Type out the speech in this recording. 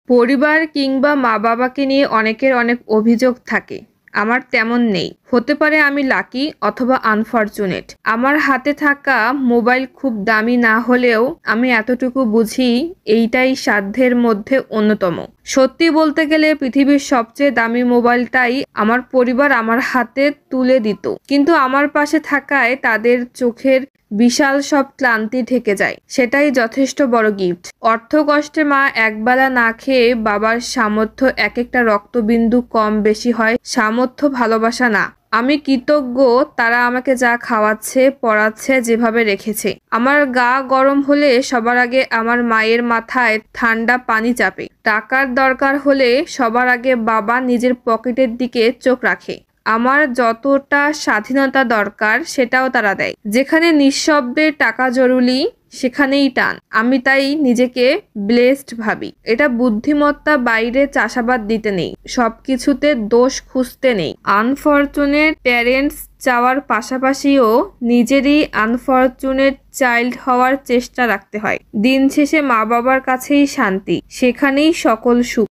পরিবার কিংবা মা-বাবাকে নিয়ে অনেকের অনেক অভিযোগ থাকে। আমার তেমন নেই। হতে পারে আমি লাকি অথবা আনফরচুনেট। আমার হাতে থাকা মোবাইল খুব দামি না হলেও আমি এতটুকু বুঝি এইটাই সাধ্যের মধ্যে অন্যতম। সত্যি বলতে গেলে পৃথিবীর সবচেয়ে দামি মোবাইলটাই আমার পরিবার আমার হাতে তুলে দিত। কিন্তু আমার পাশে থাকায় তাদের চোখের বিশাল সব ক্লান্তি ঢেকে যায়। সেটাই যথেষ্ট বড় গিফট। অর্থকষ্টে মা একবেলা না খেয়ে বাবার সামর্থ্য একেকটা রক্তবিন্দু কম বেশি হয়, সামর্থ্য ভালোবাসা না। আমি কৃতজ্ঞ তারা আমাকে যা খাওয়াচ্ছে, পড়াচ্ছে, যেভাবে রেখেছে। আমার গা গরম হলে সবার আগে আমার মায়ের মাথায় ঠান্ডা পানি চাপে। টাকার দরকার হলে সবার আগে বাবা নিজের পকেটের দিকে চোখ রাখে। আমার যতটা স্বাধীনতা দরকার সেটাও তারা দেয়। যেখানে নিঃশব্দে টাকা জরুরি সেখানেই টান। আমি তাই নিজেকে ব্লেসড ভাবি। এটা বুদ্ধিমত্তা, বাইরে চাষাবাদ দিতে নেই, সবকিছুতে দোষ খুঁজতে নেই। আনফরচুনেট প্যারেন্টস চাওয়ার পাশাপাশিও নিজেরই আনফরচুনেট চাইল্ড হওয়ার চেষ্টা রাখতে হয়। দিন শেষে মা বাবার কাছেই শান্তি, সেখানেই সকল সুখ।